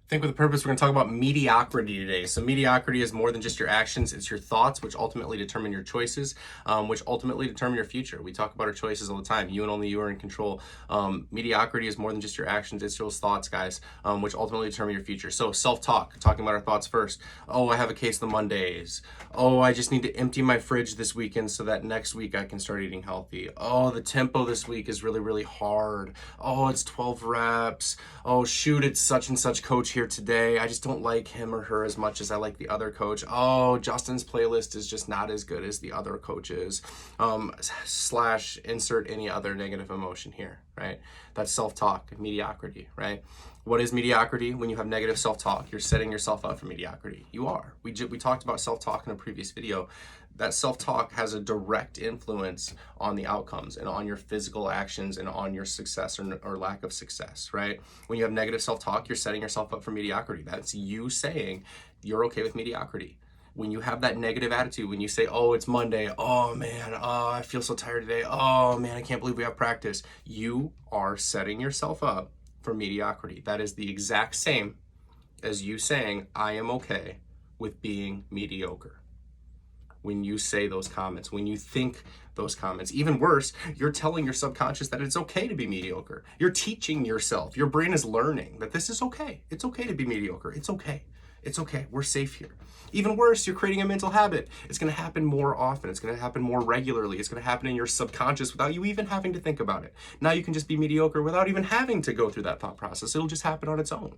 Think with a Purpose, we're going to talk about mediocrity today. So mediocrity is more than just your actions, it's your thoughts, which ultimately determine your choices, which ultimately determine your future. We talk about our choices all the time. You and only you are in control. Mediocrity is more than just your actions, it's those thoughts, guys, which ultimately determine your future. So self-talk, talking about our thoughts first. Oh, I have a case of the Mondays. Oh, I just need to empty my fridge this weekend so that next week I can start eating healthy. Oh, the tempo this week is really, really hard. Oh, it's 12 reps. Oh, shoot, it's such and such coach here today. I just don't like him or her as much as I like the other coach. Oh, Justin's playlist is just not as good as the other coaches. Slash insert any other negative emotion here, right? That's self-talk, mediocrity, right? What is mediocrity? When you have negative self-talk, you're setting yourself up for mediocrity. You are. We talked about self-talk in a previous video. That self-talk has a direct influence on the outcomes and on your physical actions and on your success or lack of success, right? When you have negative self-talk, you're setting yourself up for mediocrity. That's you saying you're okay with mediocrity. When you have that negative attitude, when you say, oh, it's Monday, oh man, oh, I feel so tired today, oh man, I can't believe we have practice, you are setting yourself up for mediocrity. That is the exact same as you saying, I am okay with being mediocre. When you say those comments, when you think those comments. Even worse, you're telling your subconscious that it's okay to be mediocre. You're teaching yourself. Your brain is learning that this is okay. It's okay to be mediocre. It's okay. It's okay. We're safe here. Even worse, you're creating a mental habit. It's going to happen more often. It's going to happen more regularly. It's going to happen in your subconscious without you even having to think about it. Now you can just be mediocre without even having to go through that thought process. It'll just happen on its own,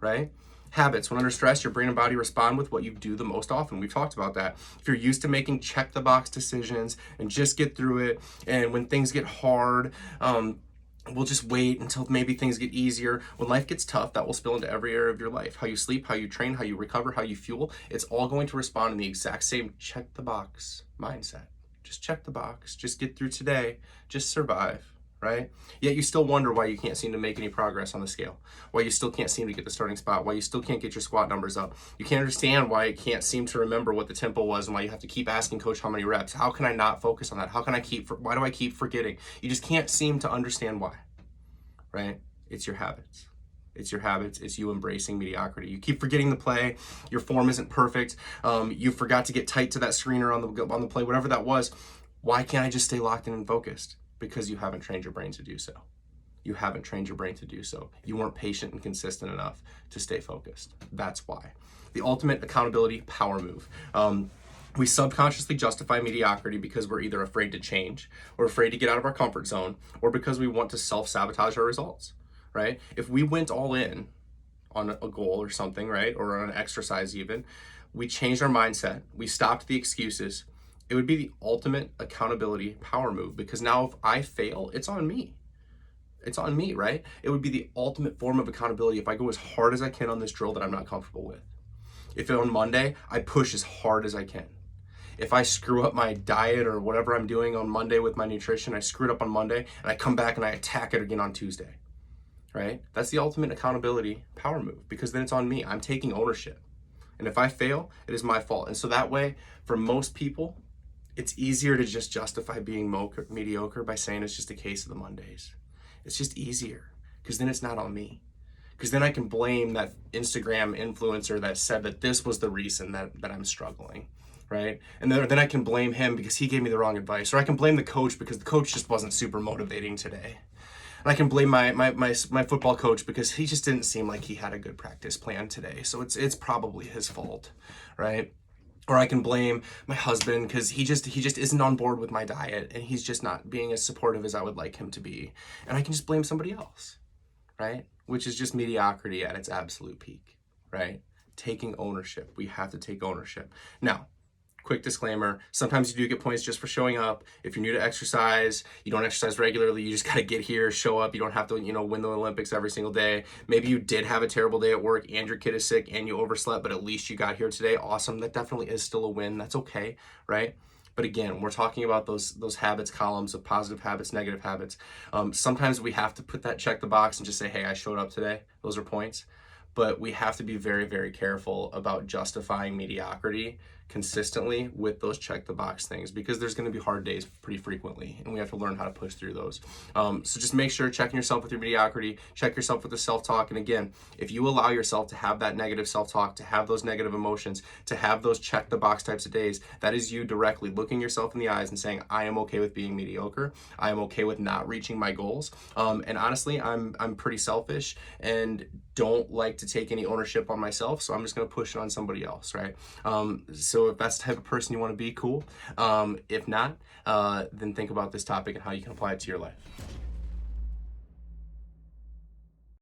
right? Habits. When under stress, your brain and body respond with what you do the most often. We've talked about that. If you're used to making check the box decisions and just get through it, and when things get hard, we'll just wait until maybe things get easier. When life gets tough, that will spill into every area of your life. How you sleep, how you train, how you recover, how you fuel. It's all going to respond in the exact same check the box mindset. Just check the box. Just get through today. Just survive. Right? Yet you still wonder why you can't seem to make any progress on the scale, why you still can't seem to get the starting spot, why you still can't get your squat numbers up. You can't understand why you can't seem to remember what the tempo was and why you have to keep asking coach how many reps. How can I not focus on that? Why do I keep forgetting? You just can't seem to understand why, right? It's your habits. It's your habits. It's you embracing mediocrity. You keep forgetting the play. Your form isn't perfect. You forgot to get tight to that screener on the play, whatever that was. Why can't I just stay locked in and focused? Because you haven't trained your brain to do so. You haven't trained your brain to do so. You weren't patient and consistent enough to stay focused. That's why. The ultimate accountability power move. We subconsciously justify mediocrity because we're either afraid to change or afraid to get out of our comfort zone or because we want to self-sabotage our results, right? If we went all in on a goal or something, right, or on an exercise even, we changed our mindset, we stopped the excuses, it would be the ultimate accountability power move, because now if I fail, it's on me. It's on me, right? It would be the ultimate form of accountability if I go as hard as I can on this drill that I'm not comfortable with. If on Monday, I push as hard as I can. If I screw up my diet or whatever I'm doing on Monday with my nutrition, I screw it up on Monday and I come back and I attack it again on Tuesday, right? That's the ultimate accountability power move, because then it's on me. I'm taking ownership. And if I fail, it is my fault. And so that way, for most people, it's easier to just justify being mediocre by saying it's just a case of the Mondays. It's just easier because then it's not on me. Because then I can blame that Instagram influencer that said that this was the reason that I'm struggling, right? And then I can blame him because he gave me the wrong advice. Or I can blame the coach because the coach just wasn't super motivating today. And I can blame my football coach because he just didn't seem like he had a good practice plan today. So it's probably his fault, right? Or I can blame my husband because he just isn't on board with my diet and he's just not being as supportive as I would like him to be. And I can just blame somebody else, right? Which is just mediocrity at its absolute peak, right? Taking ownership. We have to take ownership. Now, quick disclaimer, sometimes you do get points just for showing up. If you're new to exercise, you don't exercise regularly, you just got to get here, show up. You don't have to, win the Olympics every single day. Maybe you did have a terrible day at work and your kid is sick and you overslept, but at least you got here today. Awesome. That definitely is still a win. That's okay, right? But again, we're talking about those habits columns of positive habits, negative habits. Sometimes we have to put that check the box and just say, hey, I showed up today. Those are points. But we have to be very, very careful about justifying mediocrity, consistently with those check the box things, because there's going to be hard days pretty frequently, and we have to learn how to push through those. So just make sure checking yourself with your mediocrity, check yourself with the self-talk. And again, if you allow yourself to have that negative self-talk, to have those negative emotions, to have those check the box types of days, that is you directly looking yourself in the eyes and saying, I am okay with being mediocre. I am okay with not reaching my goals. And honestly, I'm pretty selfish and don't like to take any ownership on myself, so I'm just going to push it on somebody else, right? So if that's the type of person you want to be, cool. If not, then think about this topic and how you can apply it to your life.